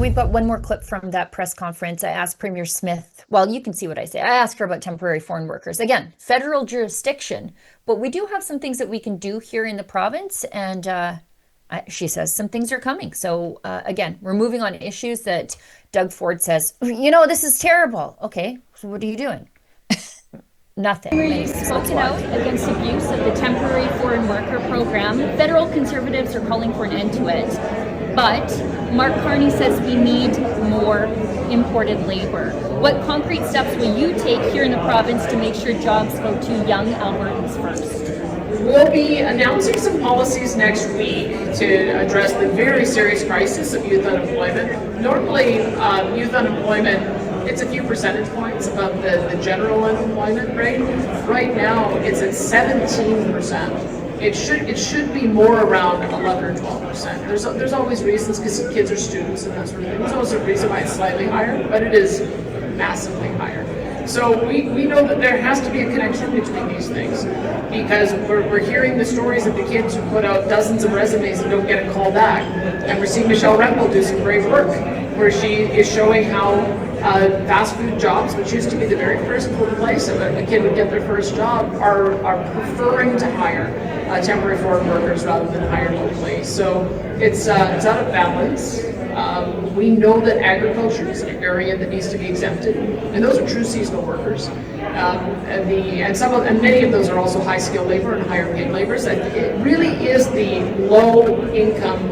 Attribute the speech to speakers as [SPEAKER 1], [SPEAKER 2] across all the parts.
[SPEAKER 1] we've got one more clip from that press conference. I asked Premier Smith, well, you can see what I say. I asked her about temporary foreign workers. Again, federal jurisdiction, but we do have some things that we can do here in the province. And she says some things are coming. So again, we're moving on issues that Doug Ford says, this is terrible. Okay, so what are you doing? Nothing.
[SPEAKER 2] You've spoken out against abuse of the temporary foreign worker program. Federal Conservatives are calling for an end to it. But Mark Carney says we need more imported labor. What concrete steps will you take here in the province to make sure jobs go to young Albertans first?
[SPEAKER 3] We'll be announcing some policies next week to address the very serious crisis of youth unemployment. Normally, youth unemployment, it's a few percentage points above the general unemployment rate. Right now, it's at 17%. It should be more around 11 or 12%. There's always reasons because kids are students and that sort of thing. There's also a reason why it's slightly higher, but it is massively higher. So we know that there has to be a connection between these things because we're hearing the stories of the kids who put out dozens of resumes and don't get a call back. And we're seeing Michelle Rempel do some great work where she is showing how fast food jobs, which used to be the very first place a kid would get their first job, are preferring to hire temporary foreign workers rather than hire locally. So it's out of balance. We know that agriculture is an area that needs to be exempted, and those are true seasonal workers. And many of those are also high skilled labor and higher paid laborers. It really is the low income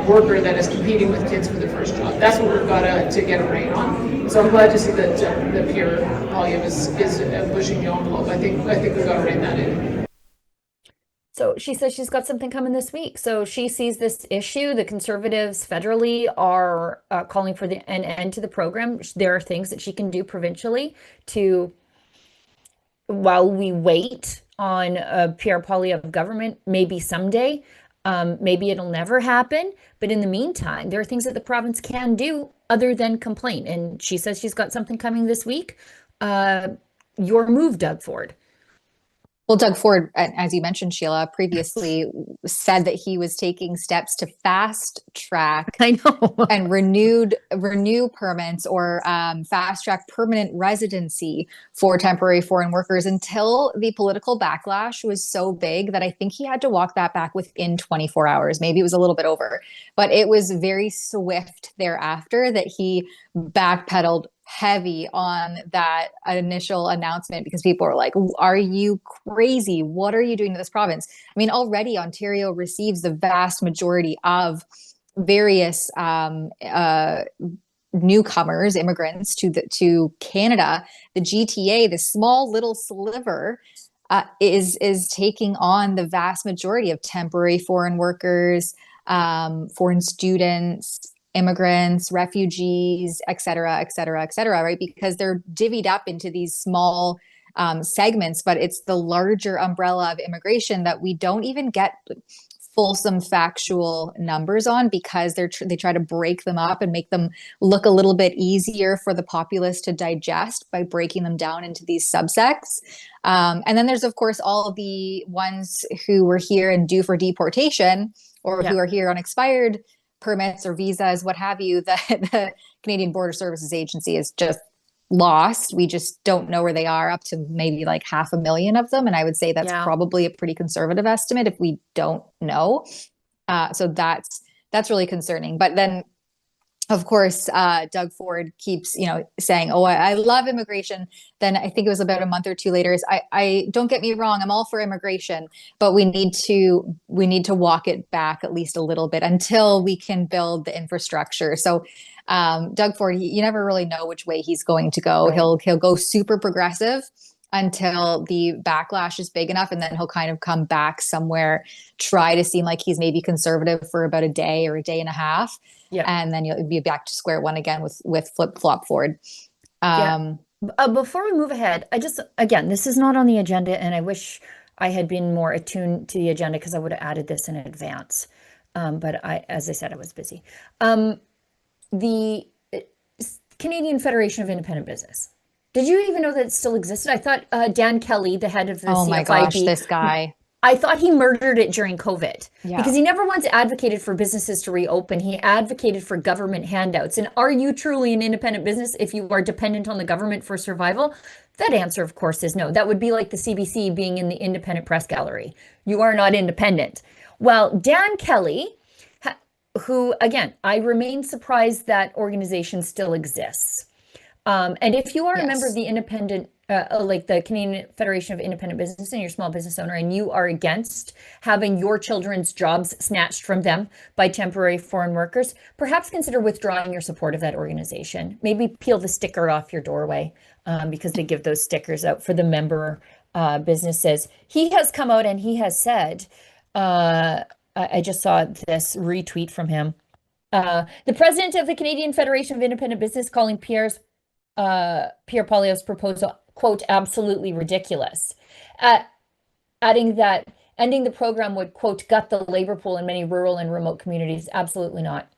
[SPEAKER 3] worker that is competing with kids for their first job. That's what we've got to get a rein on. So I'm glad to see that the Pierre Poilievre is pushing the envelope. I think we've got to rein that in.
[SPEAKER 1] So she says she's got something coming this week. So she sees this issue. The Conservatives federally are calling for an end to the program. There are things that she can do provincially while we wait on a Pierre Poilievre government, maybe someday. Maybe it'll never happen. But in the meantime, there are things that the province can do other than complain. And she says she's got something coming this week. Your move, Doug Ford.
[SPEAKER 4] Well, Doug Ford, as you mentioned, Sheila, previously said that he was taking steps to fast track and renew permits or fast track permanent residency for temporary foreign workers until the political backlash was so big that I think he had to walk that back within 24 hours. Maybe it was a little bit over, but it was very swift thereafter that he backpedaled heavy on that initial announcement because people were like, are you crazy? What are you doing to this province? I mean, already Ontario receives the vast majority of various newcomers, immigrants to Canada. The GTA, the small little sliver, is taking on the vast majority of temporary foreign workers, foreign students, immigrants, refugees, et cetera, right? Because they're divvied up into these small segments, but it's the larger umbrella of immigration that we don't even get fulsome factual numbers on because they try to break them up and make them look a little bit easier for the populace to digest by breaking them down into these subsects. And then there's, of course, all of the ones who were here and due for deportation or who are here on expired permits or visas, what have you, that the Canadian Border Services Agency is just lost. We just don't know where they are, up to maybe like 500,000 of them. And I would say that's probably a pretty conservative estimate if we don't know. So that's really concerning. But then, of course, Doug Ford keeps, saying, "Oh, I love immigration." Then I think it was about a month or two later, I don't get me wrong, I'm all for immigration, but we need to walk it back at least a little bit until we can build the infrastructure. So Doug Ford, you never really know which way he's going to go. Right. He'll go super progressive until the backlash is big enough, and then he'll kind of come back somewhere, try to seem like he's maybe conservative for about a day or a day and a half. Yeah. And then you'll be back to square one again with flip-flop Ford.
[SPEAKER 1] Before we move ahead, again, this is not on the agenda, and I wish I had been more attuned to the agenda because I would have added this in advance. But as I said, I was busy. The Canadian Federation of Independent Business. Did you even know that it still existed? I thought Dan Kelly, the head of the CFIB.
[SPEAKER 4] Oh my gosh, this guy.
[SPEAKER 1] I thought he murdered it during COVID
[SPEAKER 4] Yeah.
[SPEAKER 1] because he never once advocated for businesses to reopen. He advocated for government handouts. And are you truly an independent business if you are dependent on the government for survival? That answer, of course, is no. That would be like the CBC being in the independent press gallery. You are not independent. Well, Dan Kelly, who, again, I remain surprised that organization still exists. And if you are a member of
[SPEAKER 4] Yes.
[SPEAKER 1] the independent, like the Canadian Federation of Independent Business, and you're a small business owner, and you are against having your children's jobs snatched from them by temporary foreign workers, perhaps consider withdrawing your support of that organization. Maybe peel the sticker off your doorway, because they give those stickers out for the member businesses. He has come out and he has said, I just saw this retweet from him. The president of the Canadian Federation of Independent Business calling Pierre Poilievre's proposal, quote, absolutely ridiculous. Adding that ending the program would, quote, gut the labor pool in many rural and remote communities. Absolutely not.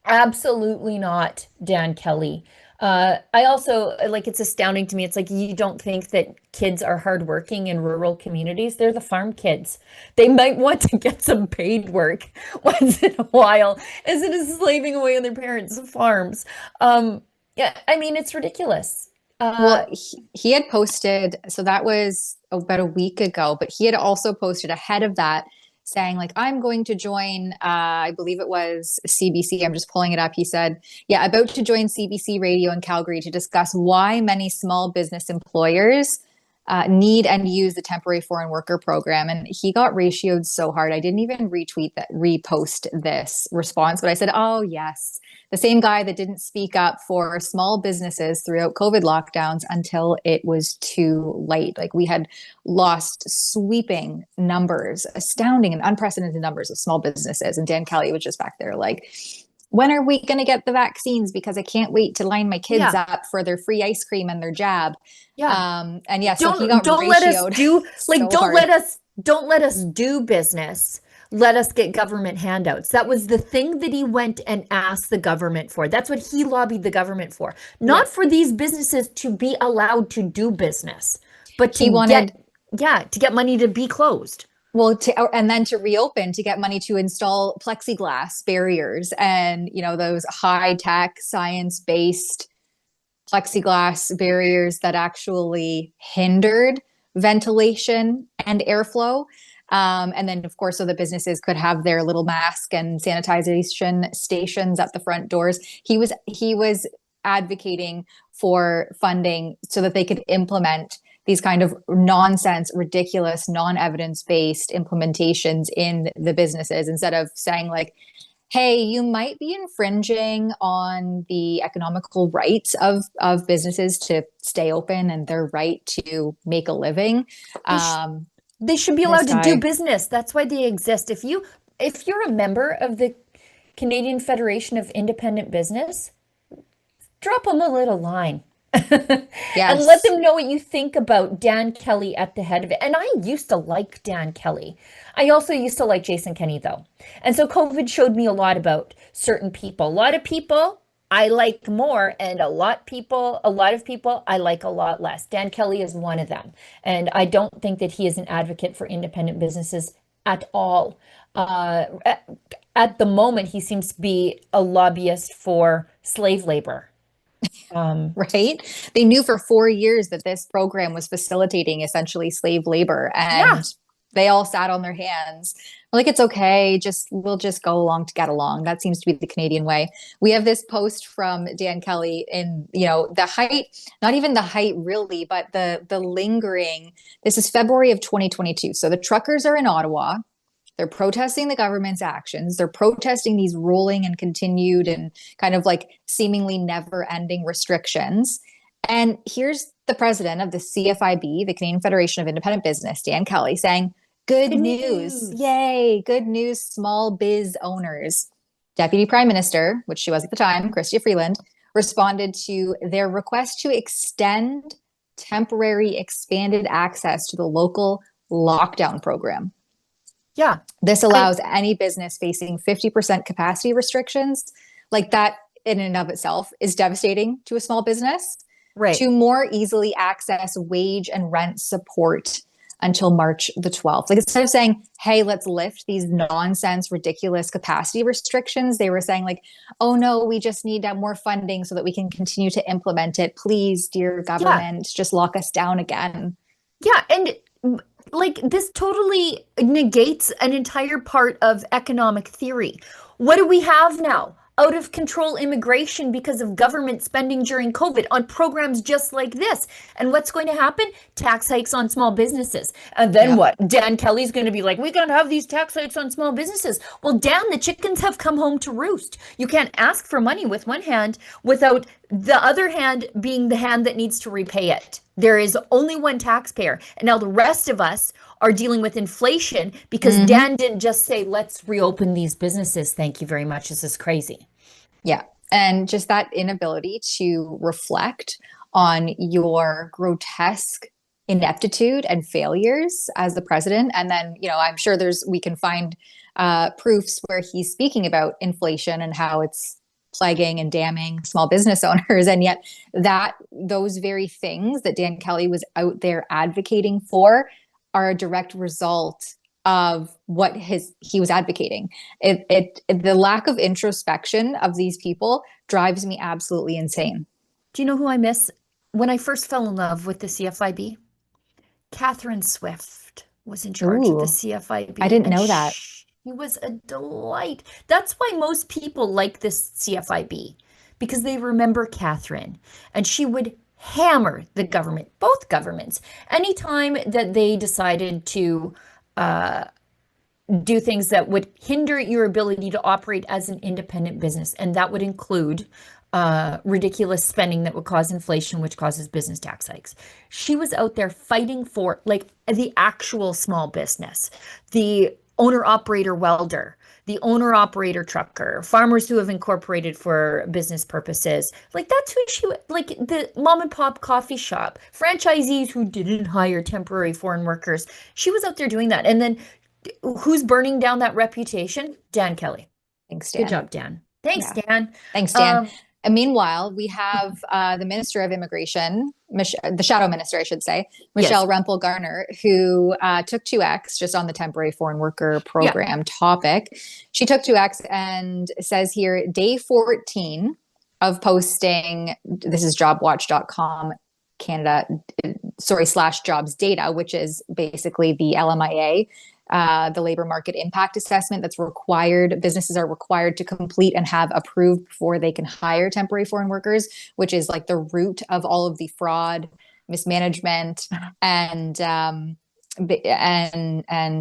[SPEAKER 1] Absolutely not, Dan Kelly. I also, like, it's astounding to me. It's like, you don't think that kids are hardworking in rural communities. They're the farm kids. They might want to get some paid work once in a while instead of slaving away on their parents' farms. Yeah, I mean, it's ridiculous.
[SPEAKER 4] Well, he had posted, so that was about a week ago, but he had also posted ahead of that saying, like, I'm going to join, I believe it was CBC. I'm just pulling it up. He said, yeah, about to join CBC Radio in Calgary to discuss why many small business employers need and use the temporary foreign worker program. And he got ratioed so hard. I didn't even repost this response, but I said, oh, yes, the same guy that didn't speak up for small businesses throughout COVID lockdowns until it was too late. Like, we had lost sweeping numbers, astounding and unprecedented numbers of small businesses. And Dan Kelly was just back there like, when are we going to get the vaccines? Because I can't wait to line my kids up for their free ice cream and their jab.
[SPEAKER 1] Yeah.
[SPEAKER 4] And yeah, so he got
[SPEAKER 1] don't let us
[SPEAKER 4] ratioed
[SPEAKER 1] do like
[SPEAKER 4] so
[SPEAKER 1] don't
[SPEAKER 4] hard.
[SPEAKER 1] let us do business. Let us get government handouts. That was the thing that he went and asked the government for. That's what he lobbied the government for. Not for these businesses to be allowed to do business, but to get money to be closed.
[SPEAKER 4] Well, and then to reopen, to get money to install plexiglass barriers and, you know, those high-tech, science-based plexiglass barriers that actually hindered ventilation and airflow. And then, of course, so the businesses could have their little mask and sanitization stations at the front doors. He was advocating for funding so that they could implement these kind of nonsense, ridiculous, non-evidence-based implementations in the businesses, instead of saying like, hey, you might be infringing on the economical rights of businesses to stay open and their right to make a living.
[SPEAKER 1] They should be allowed to do business. That's why they exist. If you're a member of the Canadian Federation of Independent Business, drop them a little line.
[SPEAKER 4] Yes.
[SPEAKER 1] And let them know what you think about Dan Kelly at the head of it. And I used to like Dan Kelly. I also used to like Jason Kenney, though. And so COVID showed me a lot about certain people. A lot of people I like more, and a lot of people I like a lot less. Dan Kelly is one of them. And I don't think that he is an advocate for independent businesses at all. At the moment, he seems to be a lobbyist for slave labor.
[SPEAKER 4] Right? They knew for 4 years that this program was facilitating essentially slave labor, and they all sat on their hands. Like, it's okay. We'll just go along to get along. That seems to be the Canadian way. We have this post from Dan Kelly in, you know, the height, not even the height really, but the lingering. This is February of 2022. So the truckers are in Ottawa. They're protesting the government's actions. They're protesting these rolling and continued and kind of like seemingly never ending restrictions. And here's the president of the CFIB, the Canadian Federation of Independent Business, Dan Kelly, saying, good news. Yay. Good news, small biz owners. Deputy Prime Minister, which she was at the time, Chrystia Freeland, responded to their request to extend temporary expanded access to the local lockdown program.
[SPEAKER 1] Yeah.
[SPEAKER 4] This allows any business facing 50% capacity restrictions, like that in and of itself is devastating to a small business,
[SPEAKER 1] right,
[SPEAKER 4] to more easily access wage and rent support until March the 12th. Like instead of saying, hey, let's lift these nonsense, ridiculous capacity restrictions, they were saying like, oh no, we just need more funding so that we can continue to implement it. Please, dear government, just lock us down again.
[SPEAKER 1] Yeah, and like this totally negates an entire part of economic theory. What do we have now? Out of control immigration because of government spending during COVID on programs just like this. And what's going to happen? Tax hikes on small businesses. And then what? Dan Kelly's going to be like, we can't have these tax hikes on small businesses. Well, Dan, the chickens have come home to roost. You can't ask for money with one hand without the other hand being the hand that needs to repay it. There is only one taxpayer. And now the rest of us are dealing with inflation because Dan didn't just say, let's reopen these businesses. Thank you very much. This is crazy.
[SPEAKER 4] Yeah. And just that inability to reflect on your grotesque ineptitude and failures as the president. And then, you know, I'm sure we can find proofs where he's speaking about inflation and how it's plaguing and damning small business owners. And yet those very things that Dan Kelly was out there advocating for are a direct result of what he was advocating. The lack of introspection of these people drives me absolutely insane.
[SPEAKER 1] Do you know who I miss? When I first fell in love with the CFIB, Catherine Swift was in charge of the CFIB.
[SPEAKER 4] I didn't know that.
[SPEAKER 1] She was a delight. That's why most people like this CFIB, because they remember Catherine, and she would hammer the government, both governments, anytime that they decided to do things that would hinder your ability to operate as an independent business. And that would include ridiculous spending that would cause inflation, which causes business tax hikes. She was out there fighting for like the actual small business, the owner-operator welder, the owner-operator trucker, farmers who have incorporated for business purposes. Like that's who like the mom and pop coffee shop, franchisees who didn't hire temporary foreign workers. She was out there doing that. And then who's burning down that reputation? Dan Kelly.
[SPEAKER 4] Thanks, Dan.
[SPEAKER 1] Good job, Dan. Thanks, Dan.
[SPEAKER 4] Thanks, Dan. And meanwhile, we have the Minister of Immigration, the Shadow Minister, I should say, Michelle Rempel Garner, who took 2X just on the temporary foreign worker program topic. She took 2X and says here, day 14 of posting, this is jobwatch.com Canada, /jobs data, which is basically the LMIA, the labor market impact assessment that's required. Businesses are required to complete and have approved before they can hire temporary foreign workers, which is like the root of all of the fraud, mismanagement, and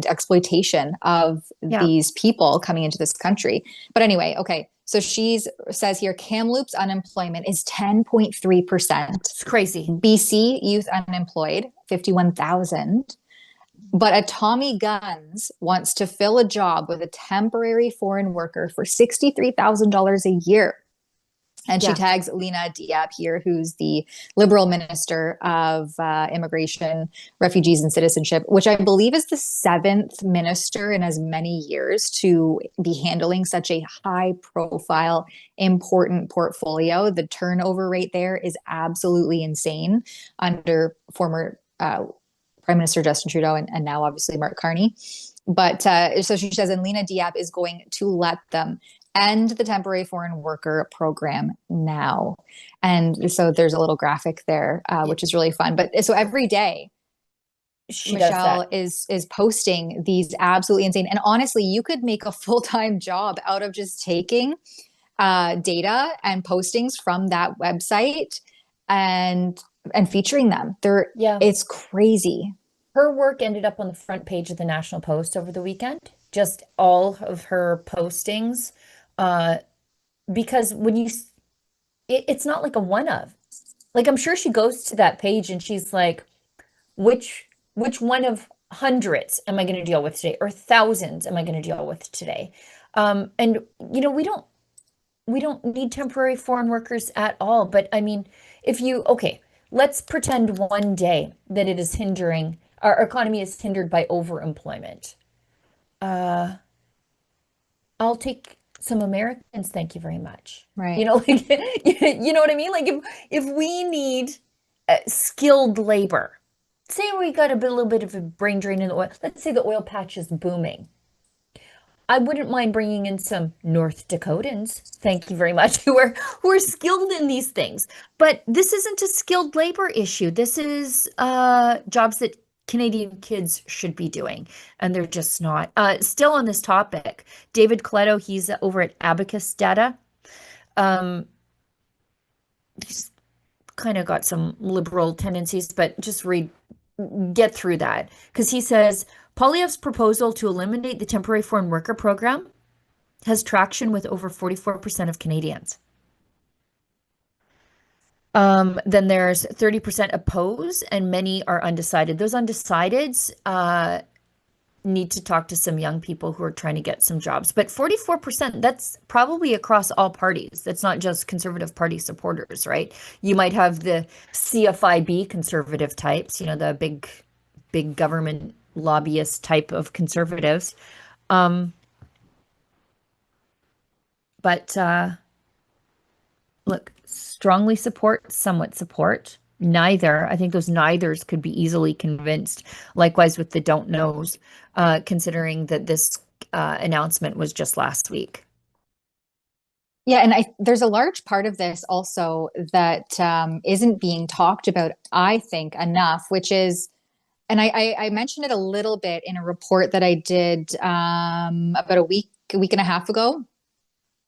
[SPEAKER 4] exploitation of these people coming into this country. But anyway, okay. So she says here, Kamloops unemployment is 10.3%.
[SPEAKER 1] It's crazy.
[SPEAKER 4] BC youth unemployed, 51,000. But a Tommy Guns wants to fill a job with a temporary foreign worker for $63,000 a year. And she tags Lena Diab here, who's the Liberal Minister of Immigration, Refugees and Citizenship, which I believe is the 7th minister in as many years to be handling such a high-profile, important portfolio. The turnover rate there is absolutely insane under former Prime Minister Justin Trudeau and now obviously Mark Carney. But so she says, and Lena Diab is going to let them end the temporary foreign worker program now. And so there's a little graphic there, which is really fun. But so every day, Michelle is posting these absolutely insane. And honestly, you could make a full-time job out of just taking data and postings from that website and featuring them. It's crazy.
[SPEAKER 1] Her work ended up on the front page of the National Post over the weekend. Just all of her postings, because when it's not like a one of. Like I'm sure she goes to that page and she's like, which one of hundreds am I going to deal with today, or thousands am I going to deal with today? And you know, we don't need temporary foreign workers at all. But I mean, let's pretend one day that it is hindering, our economy is hindered by overemployment. I'll take some Americans, thank you very much.
[SPEAKER 4] Right.
[SPEAKER 1] You know, like, you know what I mean? Like if we need skilled labor, say we got a little bit of a brain drain in the oil. Let's say the oil patch is booming. I wouldn't mind bringing in some North Dakotans, thank you very much, who are skilled in these things. But this isn't a skilled labor issue. This is jobs that Canadian kids should be doing, and they're just not. Still on this topic, David Coletto, he's over at Abacus Data. Um, he's kind of got some liberal tendencies, but just get through that, because he says Poilievre's proposal to eliminate the temporary foreign worker program has traction with over 44% of Canadians. Then there's 30% oppose, and many are undecided. Those undecideds need to talk to some young people who are trying to get some jobs. But 44%, that's probably across all parties. That's not just Conservative Party supporters, right? You might have the CFIB conservative types, the big government lobbyist type of conservatives. But look, strongly support, somewhat support. Neither. I think those neithers could be easily convinced. Likewise with the don't knows, considering that this announcement was just last week.
[SPEAKER 4] Yeah, and there's a large part of this also that isn't being talked about, I think, enough, which is, and I mentioned it a little bit in a report that I did about a week and a half ago,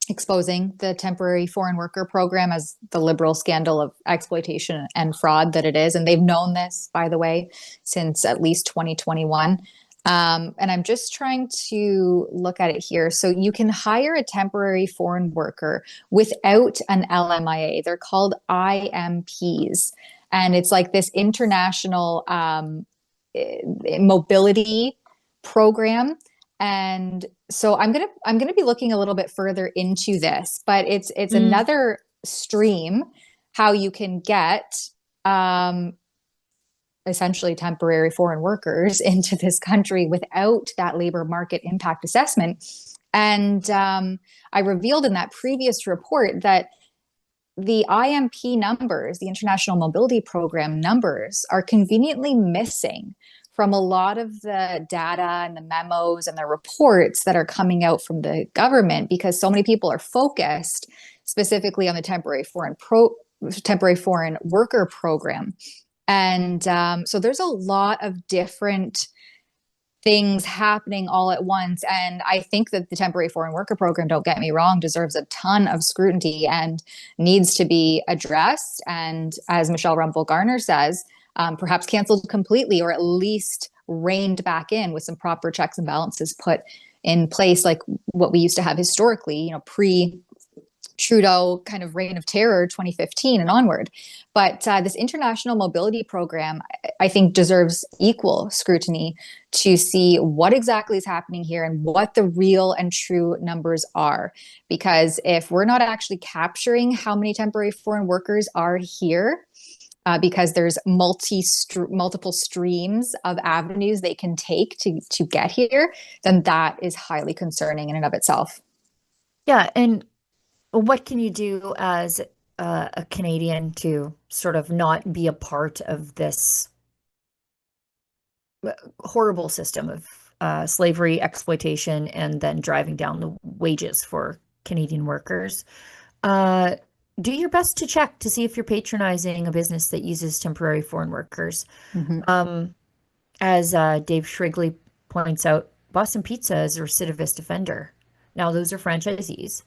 [SPEAKER 4] exposing the temporary foreign worker program as the liberal scandal of exploitation and fraud that it is. And they've known this, by the way, since at least 2021. And I'm just trying to look at it here. So you can hire a temporary foreign worker without an LMIA. They're called IMPs. And it's like this international mobility program. And so I'm gonna be looking a little bit further into this, but it's another stream how you can get essentially temporary foreign workers into this country without that labor market impact assessment. And I revealed in that previous report that the IMP numbers, the International Mobility Program numbers, are conveniently missing from a lot of the data and the memos and the reports that are coming out from the government, because so many people are focused specifically on the temporary foreign worker program. And so there's a lot of different things happening all at once. And I think that the temporary foreign worker program, don't get me wrong, deserves a ton of scrutiny and needs to be addressed. And as Michelle Rumble-Garner says, perhaps canceled completely, or at least reined back in with some proper checks and balances put in place, like what we used to have historically, pre-Trudeau kind of reign of terror, 2015 and onward. But this international mobility program, I think, deserves equal scrutiny to see what exactly is happening here and what the real and true numbers are. Because if we're not actually capturing how many temporary foreign workers are here, because there's multiple streams of avenues they can take to get here, then that is highly concerning in and of itself.
[SPEAKER 1] Yeah, and what can you do as a Canadian to sort of not be a part of this horrible system of slavery, exploitation, and then driving down the wages for Canadian workers? Do your best to check to see if you're patronizing a business that uses temporary foreign workers. Mm-hmm. As Dave Shrigley points out, Boston Pizza is a recidivist offender. Now, those are franchisees.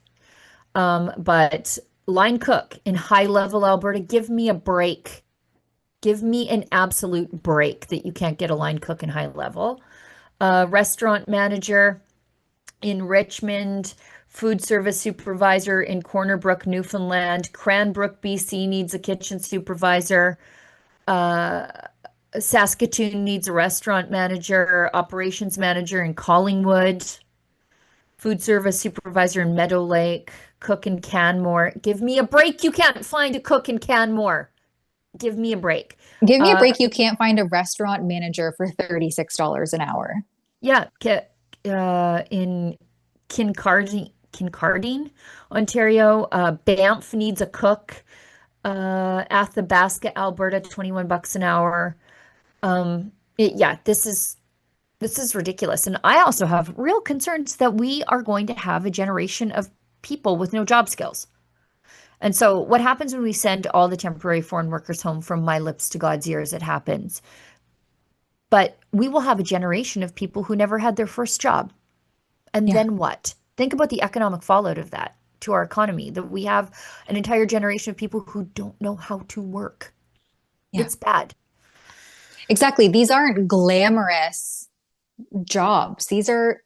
[SPEAKER 1] But line cook in high-level Alberta, give me a break. Give me an absolute break that you can't get a line cook in high level. Restaurant manager in Richmond, food service supervisor in Corner Brook, Newfoundland. Cranbrook, BC needs a kitchen supervisor. Saskatoon needs a restaurant manager, operations manager in Collingwood. Food service supervisor in Meadow Lake, cook in Canmore. Give me a break. You can't find a cook in Canmore. Give me a break.
[SPEAKER 4] Give me a break. You can't find a restaurant manager for $36 an hour.
[SPEAKER 1] Yeah. In Kincardine, Ontario, Banff needs a cook. Athabasca, Alberta, $21 an hour. Yeah, this is ridiculous. And I also have real concerns that we are going to have a generation of people with no job skills. And so what happens when we send all the temporary foreign workers home? From my lips to God's ears, it happens. But we will have a generation of people who never had their first job. And
[SPEAKER 4] Yeah.
[SPEAKER 1] then what? Think about the economic fallout of that to our economy, that we have an entire generation of people who don't know how to work.
[SPEAKER 4] Yeah.
[SPEAKER 1] It's bad.
[SPEAKER 4] Exactly. These aren't glamorous jobs. These are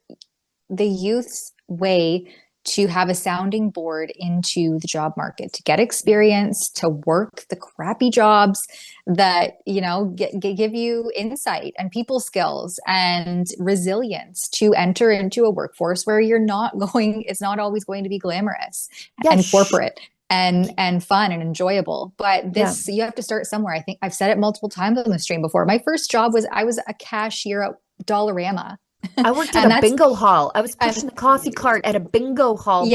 [SPEAKER 4] the youth's way to have a sounding board into the job market, to get experience, to work the crappy jobs that, give you insight and people skills and resilience to enter into a workforce where it's not always going to be glamorous and corporate and fun and enjoyable. But you have to start somewhere. I think I've said it multiple times on the stream before. My first job I was a cashier at Dollarama.
[SPEAKER 1] I worked at a bingo hall. I was pushing the coffee cart at a bingo hall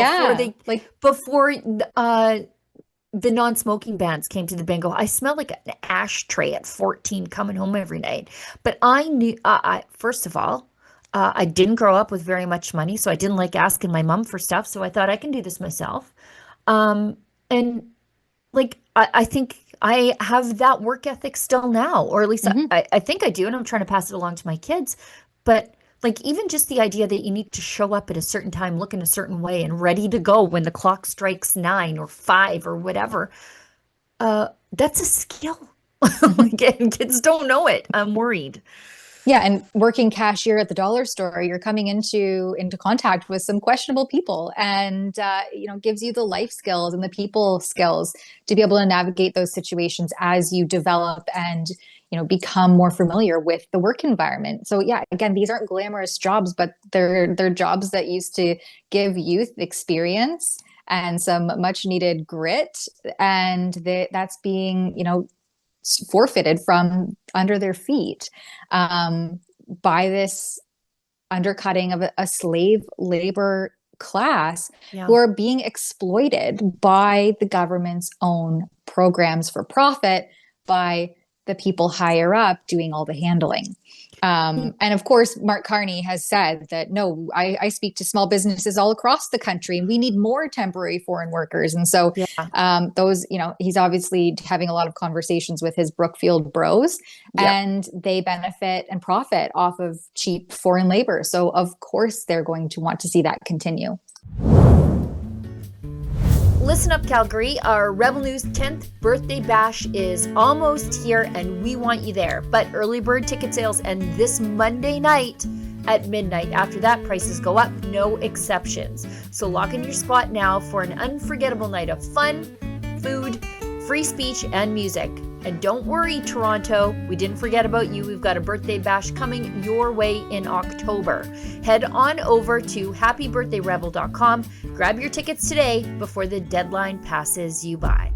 [SPEAKER 1] before the non-smoking bans came to the bingo. I smelled like an ashtray at 14 coming home every night. But I knew, first of all, I didn't grow up with very much money, so I didn't like asking my mom for stuff. So I thought I can do this myself. I think I have that work ethic still now, or at least I think I do, and I'm trying to pass it along to my kids. But even just the idea that you need to show up at a certain time, looking a certain way, and ready to go when the clock strikes 9 or 5 or whatever, that's a skill. And kids don't know it. I'm worried.
[SPEAKER 4] Yeah, and working cashier at the dollar store, you're coming into contact with some questionable people, and gives you the life skills and the people skills to be able to navigate those situations as you develop and become more familiar with the work environment. So yeah, again, these aren't glamorous jobs, but they're jobs that used to give youth experience and some much needed grit, and that's being forfeited from under their feet by this undercutting of a slave labor class who are being exploited by the government's own programs for profit, by the people higher up doing all the handling. And of course, Mark Carney has said that, no, I speak to small businesses all across the country, and we need more temporary foreign workers. And so he's obviously having a lot of conversations with his Brookfield bros, and they benefit and profit off of cheap foreign labor. So of course, they're going to want to see that continue.
[SPEAKER 1] Listen up, Calgary. Our Rebel News 10th birthday bash is almost here, and we want you there. But early bird ticket sales end this Monday night at midnight. After that, prices go up, no exceptions. So lock in your spot now for an unforgettable night of fun, food, free speech, and music. And don't worry, Toronto, we didn't forget about you. We've got a birthday bash coming your way in October. Head on over to happybirthdayrebel.com. Grab your tickets today before the deadline passes you by.